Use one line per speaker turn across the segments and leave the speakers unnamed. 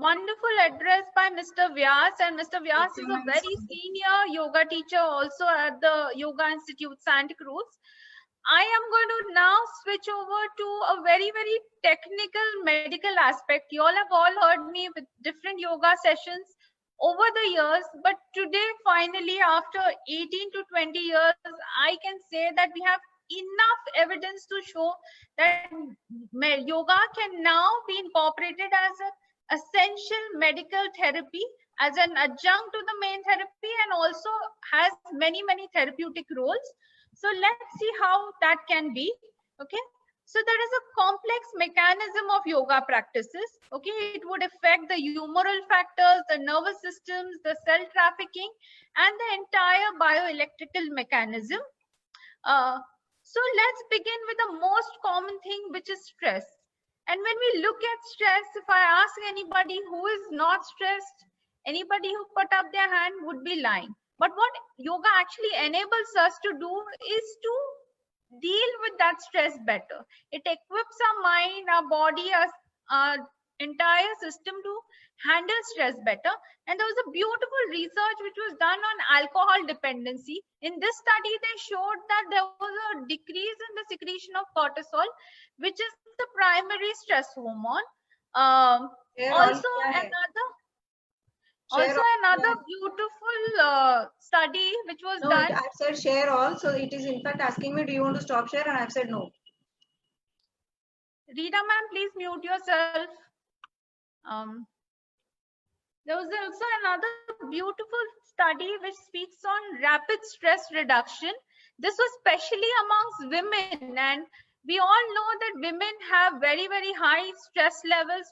wonderful address by Mr. Vyas, and Mr. Vyas is a very senior yoga teacher also at the Yoga Institute Santa Cruz. I am going to now switch over to a very, very technical medical aspect. You all have all heard me with different yoga sessions over the years, but today finally after 18 to 20 years, I can say that we have enough evidence to show that yoga can now be incorporated as an essential medical therapy, as an adjunct to the main therapy, and also has many, many therapeutic roles. So let's see how that can be. Okay. So there is a complex mechanism of yoga practices. Okay. It would affect the humoral factors, the nervous systems, the cell trafficking, and the entire bioelectrical mechanism. So let's begin with the most common thing, which is stress. And when we look at stress, if I ask anybody who is not stressed, anybody who put up their hand would be lying. But what yoga actually enables us to do is to deal with that stress better. It equips our mind, our body, our entire system to handle stress better. And there was a beautiful research which was done on alcohol dependency. In this study, they showed that there was a decrease in the secretion of cortisol, which is the primary stress hormone. Also another beautiful study which was done.
I've said share all, so it is in fact asking me, do you want to stop share? And I've said no.
Rita ma'am, please mute yourself. There was also another beautiful study which speaks on rapid stress reduction. This was especially amongst women, and we all know that women have very, very high stress levels.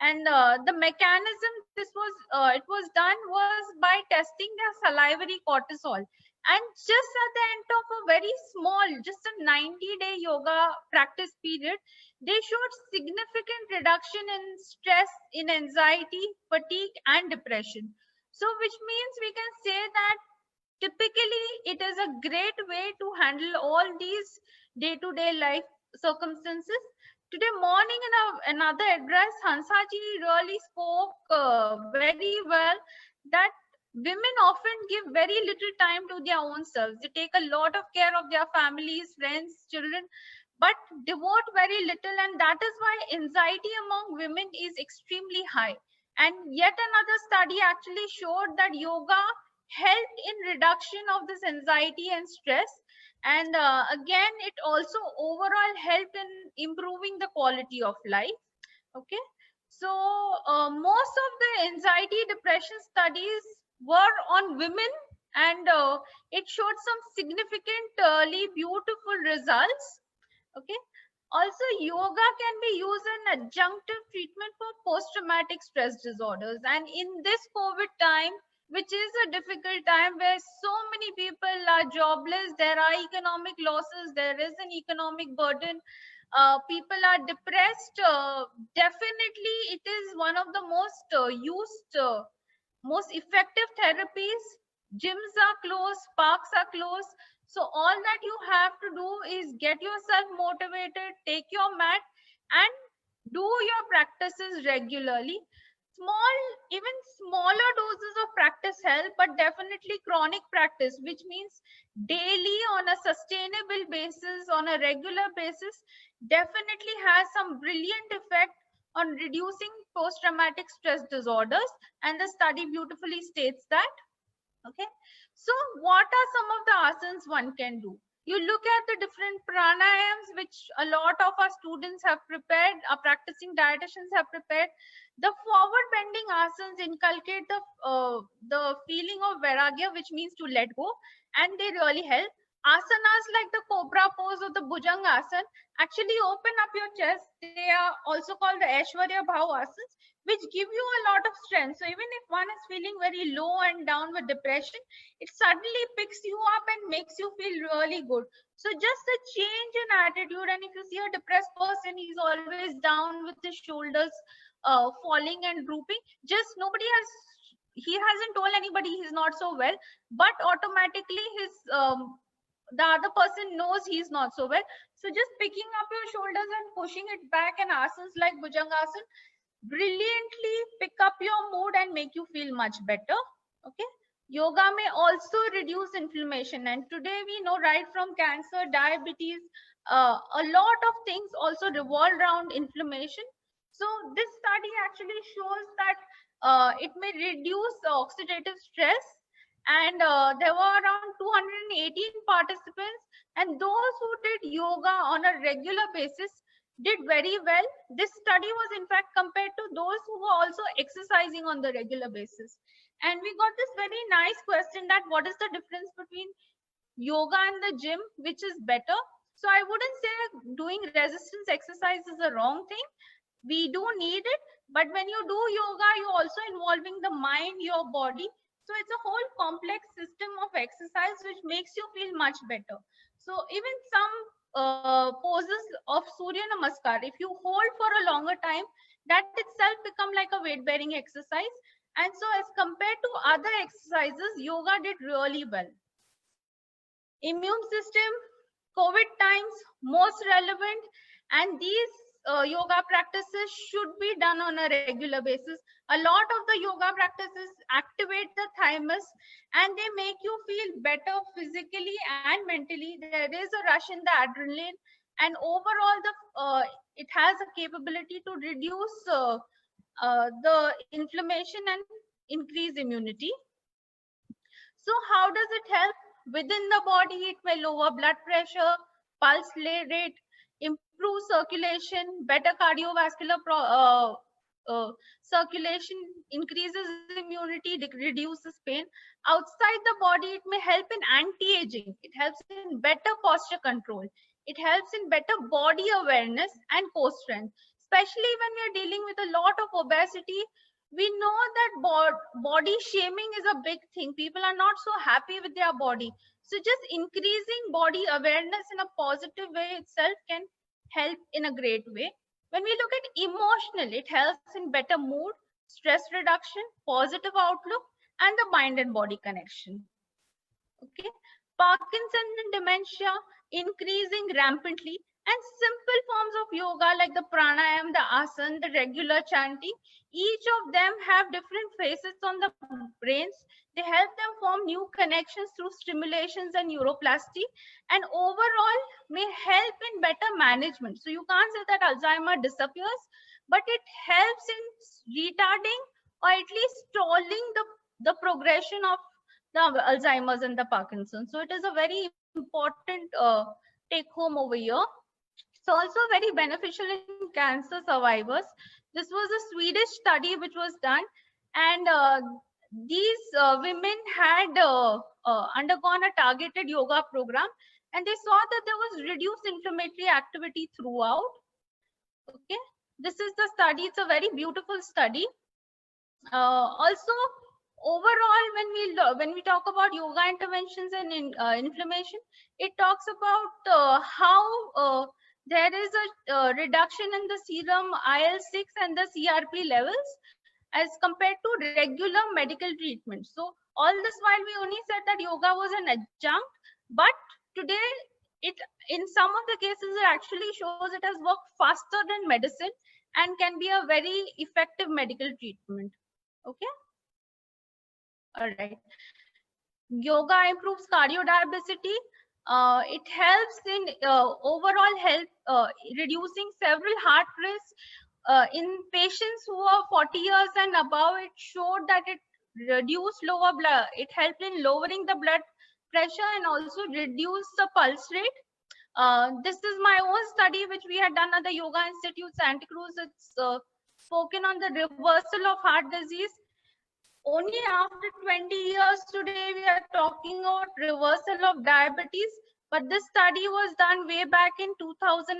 And the mechanism it was done was by testing their salivary cortisol. And just at the end of a very small, just a 90-day yoga practice period, they showed significant reduction in stress, in anxiety, fatigue, and depression. So which means we can say that typically it is a great way to handle all these day-to-day life circumstances. Today morning in another address, Hansaji really spoke very well that women often give very little time to their own selves. They take a lot of care of their families, friends, children, but devote very little. And that is why anxiety among women is extremely high. And yet another study actually showed that yoga helped in reduction of this anxiety and stress. And again, it also overall helped in improving the quality of life. Okay. So most of the anxiety depression studies were on women, and it showed some significantly beautiful results. Okay. Also, yoga can be used in adjunctive treatment for post-traumatic stress disorders. And in this COVID time, which is a difficult time where so many people are jobless, there are economic losses, there is an economic burden, people are depressed, definitely it is one of the most most effective therapies. Gyms are closed, parks are closed. So all that you have to do is get yourself motivated, take your mat and do your practices regularly. Even smaller doses of practice help, but definitely chronic practice, which means daily on a sustainable basis, on a regular basis, definitely has some brilliant effect on reducing post-traumatic stress disorders. And the study beautifully states that. Okay, so what are some of the asanas one can do? You look at the different pranayams which a lot of our students have prepared, our practicing dietitians have prepared. The forward bending asanas inculcate the feeling of vairagya, which means to let go, and they really help. Asanas like the cobra pose or the bhujangasana actually open up your chest. They are also called the Aishwarya Bhav asanas, which give you a lot of strength. So even if one is feeling very low and down with depression, it suddenly picks you up and makes you feel really good. So just a change in attitude. And if you see a depressed person, he's always down with his shoulders falling and drooping. Just he hasn't told anybody he's not so well, but automatically the other person knows he's not so well. So just picking up your shoulders and pushing it back, and asanas like Bhujangasana brilliantly pick and make you feel much better. Okay. Yoga may also reduce inflammation, and today we know right from cancer, diabetes, a lot of things also revolve around inflammation. So this study actually shows that it may reduce oxidative stress, and there were around 218 participants, and those who did yoga on a regular basis did very well. This study was in fact compared to those who were also exercising on the regular basis. And we got this very nice question that what is the difference between yoga and the gym, which is better? So I wouldn't say doing resistance exercise is a wrong thing. We do need it, but when you do yoga, you're also involving the mind, your body. So it's a whole complex system of exercise which makes you feel much better. So even some poses of Surya Namaskar, if you hold for a longer time, that itself become like a weight bearing exercise. And so as compared to other exercises, yoga did really well. Immune system, COVID times, most relevant, and these yoga practices should be done on a regular basis. A lot of the yoga practices activate the thymus and they make you feel better physically and mentally. There is a rush in the adrenaline, and overall it has a capability to reduce the inflammation and increase immunity. So how does it help? Within the body, it may lower blood pressure, pulse rate, improve circulation, better cardiovascular circulation, increases immunity, reduces pain. Outside the body, it may help in anti-aging. It helps in better posture control. It helps in better body awareness and core strength. Especially when we are dealing with a lot of obesity, we know that body shaming is a big thing. People are not so happy with their body. So just increasing body awareness in a positive way itself can help in a great way. When we look at emotional, it helps in better mood, stress reduction, positive outlook, and the mind and body connection. Okay. Parkinson and dementia increasing rampantly, and simple forms of yoga like the pranayam, the asana, the regular chanting, each of them have different facets on the brains. They help them form new connections through stimulations and neuroplasty, and overall may help in better management. So you can't say that Alzheimer disappears, but it helps in retarding or at least stalling the progression of the Alzheimer's and the Parkinson's. So it is a very important take home over here. So also very beneficial in cancer survivors. This was a Swedish study which was done, and these women had undergone a targeted yoga program, and they saw that there was reduced inflammatory activity throughout. Okay, this is the study. It's a very beautiful study. Also, overall, when we talk about yoga interventions and inflammation, it talks about how there is a reduction in the serum IL-6 and the CRP levels as compared to regular medical treatment. So all this while we only said that yoga was an adjunct, but today it in some of the cases it actually shows it has worked faster than medicine and can be a very effective medical treatment. Okay. All right. Yoga improves cardiodiversity. It helps in overall health, reducing several heart risks. In patients who are 40 years and above, it showed that it reduced lower blood. It helped in lowering the blood pressure and also reduce the pulse rate. This is my own study which we had done at the Yoga Institute Santa Cruz. It's spoken on the reversal of heart disease. Only after 20 years today we are talking about reversal of diabetes, but this study was done way back in 2003,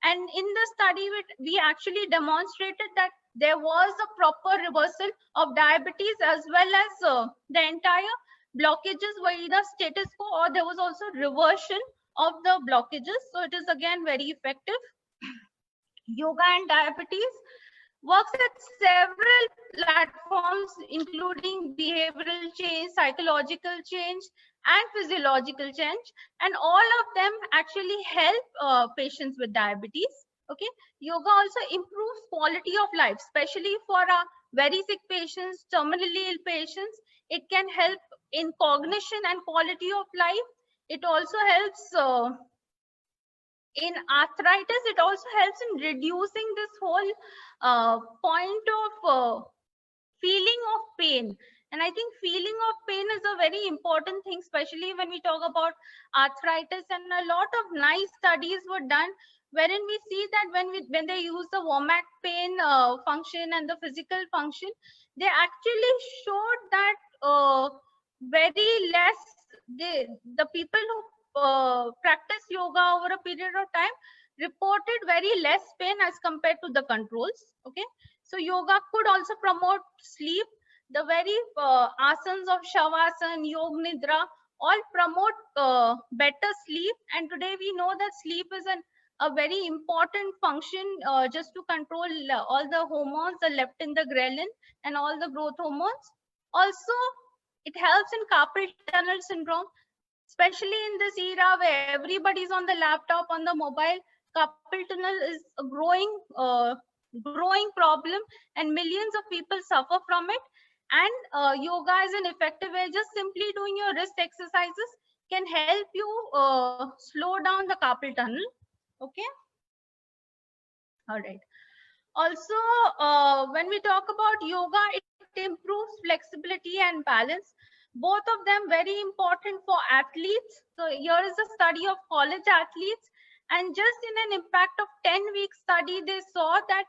and in the study we actually demonstrated that there was a proper reversal of diabetes as well as the entire blockages were either status quo or there was also reversion of the blockages. So it is again very effective. Yoga and diabetes works at several platforms, including behavioral change, psychological change, and physiological change. And all of them actually help patients with diabetes. Okay. Yoga also improves quality of life, especially for our very sick patients, terminally ill patients. It can help in cognition and quality of life. It also helps in arthritis. It also helps in reducing this whole point of feeling of pain. And I think feeling of pain is a very important thing, especially when we talk about arthritis. And a lot of nice studies were done wherein we see that when they use the WOMAC pain function and the physical function, they actually showed that very less, the people who practice yoga over a period of time reported very less pain as compared to the controls. Okay, so yoga could also promote sleep. The very asanas of Shavasana, Yoga Nidra all promote better sleep. And today we know that sleep is a very important function just to control all the hormones, the leptin, the ghrelin, and all the growth hormones. Also, it helps in carpal tunnel syndrome, especially in this era where everybody's on the laptop, on the mobile. Carpal tunnel is a growing problem, and millions of people suffer from it. And yoga is an effective way. Just simply doing your wrist exercises can help you slow down the carpal tunnel. Okay. All right. Also, when we talk about yoga, it improves flexibility and balance. Both of them very important for athletes. So here is a study of college athletes, and just in an impact of 10-week study, they saw that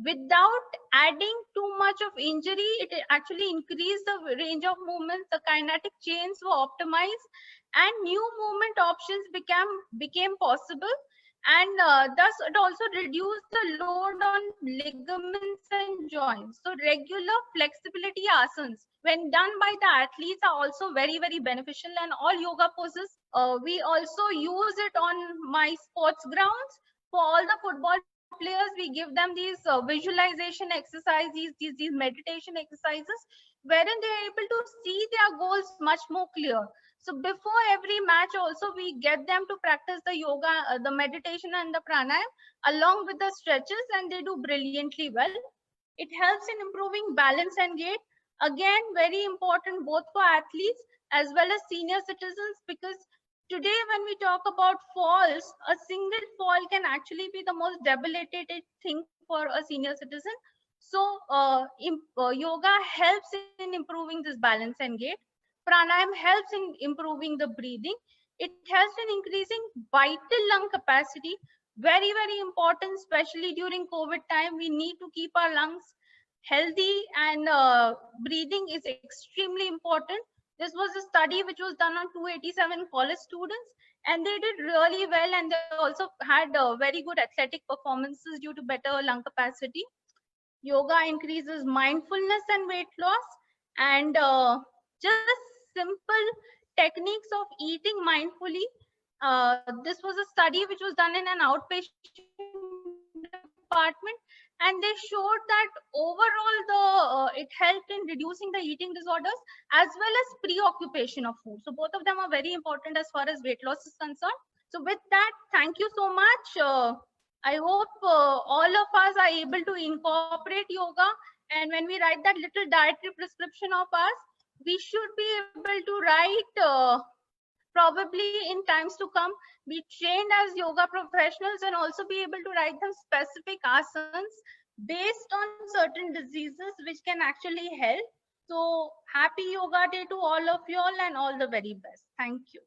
without adding too much of injury, it actually increased the range of movements. The kinetic chains were optimized, and new movement options became possible. And thus it also reduced the load on ligaments and joints. So regular flexibility asanas, when done by the athletes, are also very, very beneficial. And all yoga poses, we also use it on my sports grounds. For all the football players, we give them these visualization exercises, these meditation exercises, wherein they are able to see their goals much more clear. So before every match also, we get them to practice the yoga, the meditation and the pranayam along with the stretches, and they do brilliantly well. It helps in improving balance and gait. Again, very important both for athletes as well as senior citizens, because today when we talk about falls, a single fall can actually be the most debilitating thing for a senior citizen. So yoga helps in improving this balance and gait. Pranayam helps in improving the breathing. It helps in increasing vital lung capacity. Very, very important, especially during COVID time. We need to keep our lungs healthy, and breathing is extremely important. This was a study which was done on 287 college students, and they did really well, and they also had very good athletic performances due to better lung capacity. Yoga increases mindfulness and weight loss, and just simple techniques of eating mindfully. This was a study which was done in an outpatient department, and they showed that overall it helped in reducing the eating disorders as well as preoccupation of food. So both of them are very important as far as weight loss is concerned. So with that, thank you so much. I hope all of us are able to incorporate yoga, and when we write that little dietary prescription of ours, we should be able to write probably in times to come, be trained as yoga professionals, and also be able to write them specific asanas based on certain diseases which can actually help. So happy Yoga Day to all of you all, and all the very best. Thank you.